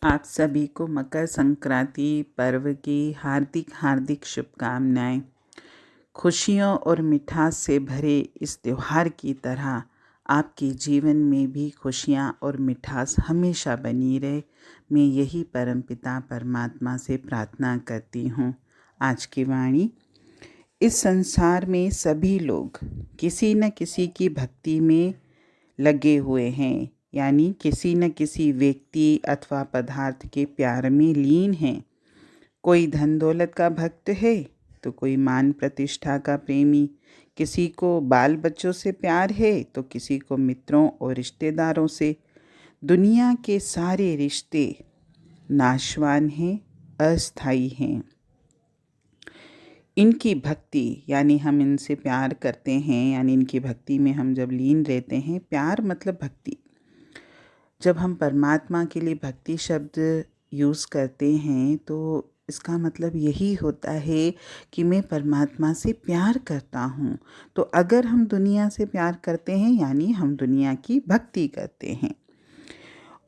आप सभी को मकर संक्रांति पर्व की हार्दिक हार्दिक शुभकामनाएं। खुशियों और मिठास से भरे इस त्योहार की तरह आपके जीवन में भी खुशियां और मिठास हमेशा बनी रहे, मैं यही परमपिता परमात्मा से प्रार्थना करती हूँ। आज की वाणी। इस संसार में सभी लोग किसी न किसी की भक्ति में लगे हुए हैं, यानी किसी न किसी व्यक्ति अथवा पदार्थ के प्यार में लीन हैं। कोई धन दौलत का भक्त है तो कोई मान प्रतिष्ठा का प्रेमी, किसी को बाल बच्चों से प्यार है तो किसी को मित्रों और रिश्तेदारों से। दुनिया के सारे रिश्ते नाशवान हैं, अस्थायी हैं। इनकी भक्ति यानी हम इनसे प्यार करते हैं, यानी इनकी भक्ति में हम जब लीन रहते हैं। प्यार मतलब भक्ति। जब हम परमात्मा के लिए भक्ति शब्द यूज़ करते हैं तो इसका मतलब यही होता है कि मैं परमात्मा से प्यार करता हूँ। तो अगर हम दुनिया से प्यार करते हैं यानी हम दुनिया की भक्ति करते हैं,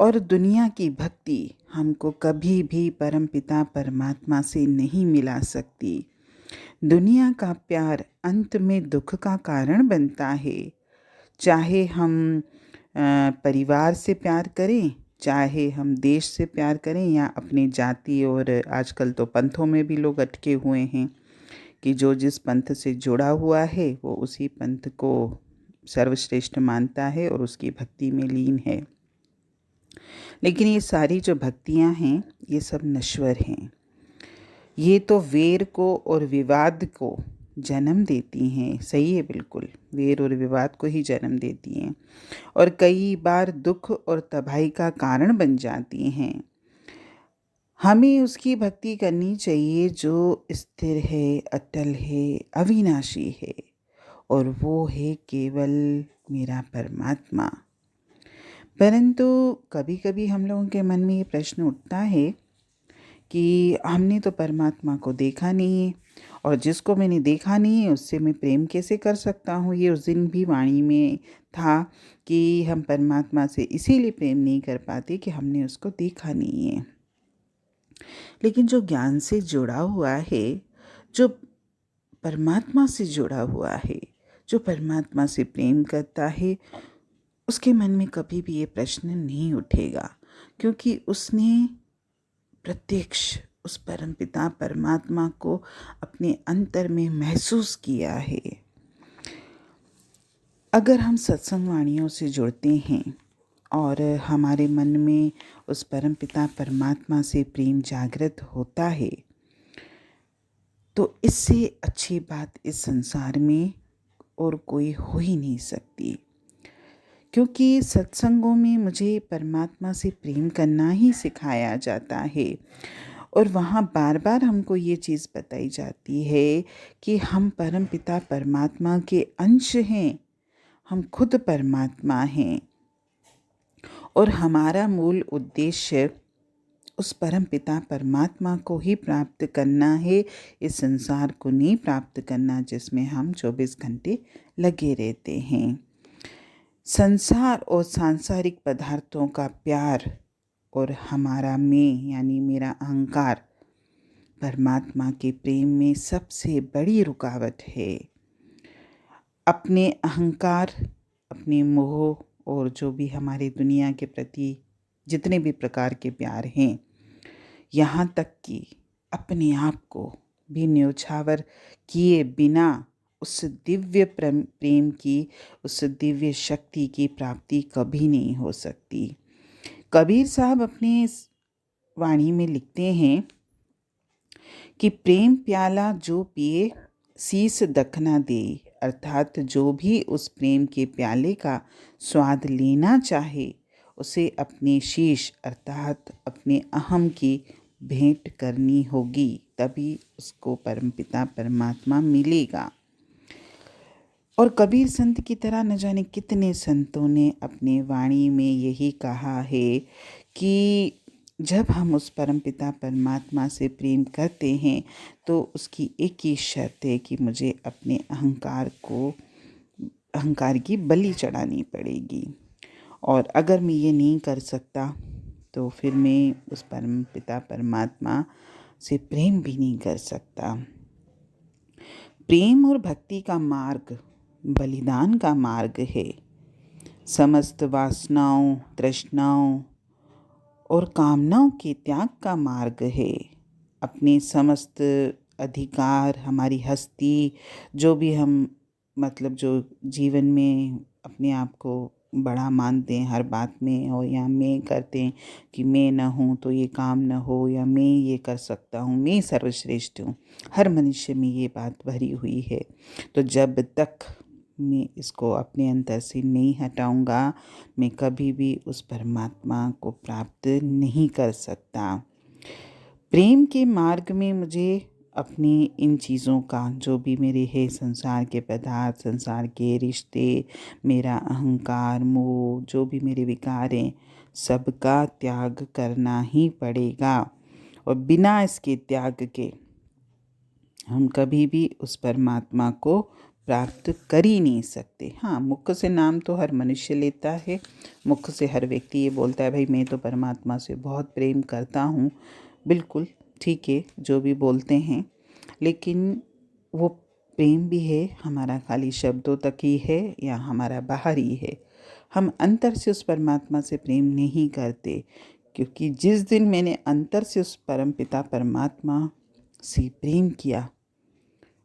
और दुनिया की भक्ति हमको कभी भी परमपिता परमात्मा से नहीं मिला सकती। दुनिया का प्यार अंत में दुख का कारण बनता है। चाहे हम परिवार से प्यार करें, चाहे हम देश से प्यार करें, या अपने जाति, और आजकल तो पंथों में भी लोग अटके हुए हैं कि जो जिस पंथ से जुड़ा हुआ है वो उसी पंथ को सर्वश्रेष्ठ मानता है और उसकी भक्ति में लीन है। लेकिन ये सारी जो भक्तियाँ हैं ये सब नश्वर हैं। ये तो वेर को और विवाद को जन्म देती हैं। सही है, बिल्कुल, वेर और विवाद को ही जन्म देती हैं और कई बार दुख और तबाही का कारण बन जाती हैं। हमें उसकी भक्ति करनी चाहिए जो स्थिर है, अटल है, अविनाशी है, और वो है केवल मेरा परमात्मा। परंतु कभी कभी हम लोगों के मन में ये प्रश्न उठता है कि हमने तो परमात्मा को देखा नहीं है, और जिसको मैंने देखा नहीं है उससे मैं प्रेम कैसे कर सकता हूँ। ये उस दिन भी वाणी में था कि हम परमात्मा से इसीलिए प्रेम नहीं कर पाते कि हमने उसको देखा नहीं है। लेकिन जो ज्ञान से जुड़ा हुआ है, जो परमात्मा से जुड़ा हुआ है, जो परमात्मा से प्रेम करता है, उसके मन में कभी भी ये प्रश्न नहीं उठेगा, क्योंकि उसने प्रत्यक्ष उस परमपिता परमात्मा को अपने अंतर में महसूस किया है। अगर हम सत्संग वाणियों से जुड़ते हैं और हमारे मन में उस परमपिता परमात्मा से प्रेम जागृत होता है, तो इससे अच्छी बात इस संसार में और कोई हो ही नहीं सकती। क्योंकि सत्संगों में मुझे परमात्मा से प्रेम करना ही सिखाया जाता है, और वहाँ बार बार हमको ये चीज़ बताई जाती है कि हम परमपिता परमात्मा के अंश हैं, हम खुद परमात्मा हैं, और हमारा मूल उद्देश्य उस परमपिता परमात्मा को ही प्राप्त करना है, इस संसार को नहीं प्राप्त करना जिसमें हम 24 घंटे लगे रहते हैं। संसार और सांसारिक पदार्थों का प्यार और हमारा मैं यानी मेरा अहंकार परमात्मा के प्रेम में सबसे बड़ी रुकावट है। अपने अहंकार, अपने मोह, और जो भी हमारे दुनिया के प्रति जितने भी प्रकार के प्यार हैं, यहाँ तक कि अपने आप को भी न्योछावर किए बिना उस दिव्य प्रेम की, उस दिव्य शक्ति की प्राप्ति कभी नहीं हो सकती। कबीर साहब अपने वाणी में लिखते हैं कि प्रेम प्याला जो पिए शीस दखना दे, अर्थात जो भी उस प्रेम के प्याले का स्वाद लेना चाहे उसे अपने शीश अर्थात अपने अहम की भेंट करनी होगी, तभी उसको परमपिता परमात्मा मिलेगा। और कबीर संत की तरह न जाने कितने संतों ने अपने वाणी में यही कहा है कि जब हम उस परमपिता परमात्मा से प्रेम करते हैं तो उसकी एक ही शर्त है कि मुझे अपने अहंकार की बलि चढ़ानी पड़ेगी, और अगर मैं ये नहीं कर सकता तो फिर मैं उस परम पिता परमात्मा से प्रेम भी नहीं कर सकता। प्रेम और भक्ति का मार्ग बलिदान का मार्ग है। समस्त वासनाओं, तृष्णाओं और कामनाओं के त्याग का मार्ग है। अपने समस्त अधिकार, हमारी हस्ती, जो भी हम जो जीवन में अपने आप को बड़ा मानते हैं हर बात में, और या मैं करते हैं कि मैं न हूँ तो ये काम न हो, या मैं ये कर सकता हूँ, मैं सर्वश्रेष्ठ हूँ। हर मनुष्य में ये बात भरी हुई है। तो जब तक मैं इसको अपने अंदर से नहीं हटाऊंगा, मैं कभी भी उस परमात्मा को प्राप्त नहीं कर सकता। प्रेम के मार्ग में मुझे अपनी इन चीज़ों का, जो भी मेरे है, संसार के पदार्थ, संसार के रिश्ते, मेरा अहंकार, मोह, जो भी मेरे विकार हैं, सबका त्याग करना ही पड़ेगा। और बिना इसके त्याग के हम कभी भी उस परमात्मा को प्राप्त कर ही नहीं सकते। हाँ, मुख से नाम तो हर मनुष्य लेता है, मुख से हर व्यक्ति ये बोलता है भाई मैं तो परमात्मा से बहुत प्रेम करता हूँ। बिल्कुल ठीक है, जो भी बोलते हैं, लेकिन वो प्रेम भी है हमारा खाली शब्दों तक ही है या हमारा बाहर ही है। हम अंतर से उस परमात्मा से प्रेम नहीं करते, क्योंकि जिस दिन मैंने अंतर से उस परम पिता परमात्मा से प्रेम किया,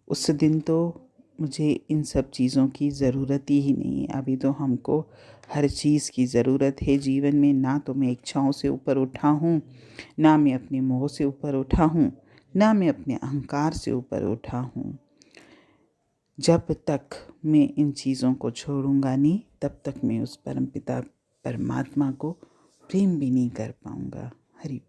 उस दिन तो मुझे इन सब चीज़ों की ज़रूरत ही नहीं है। अभी तो हमको हर चीज़ की ज़रूरत है जीवन में। ना तो मैं इच्छाओं से ऊपर उठा हूँ, ना मैं अपने मोह से ऊपर उठा हूँ, ना मैं अपने अहंकार से ऊपर उठा हूँ। जब तक मैं इन चीज़ों को छोड़ूंगा नहीं, तब तक मैं उस परमपिता परमात्मा को प्रेम भी नहीं कर पाऊंगा। हरि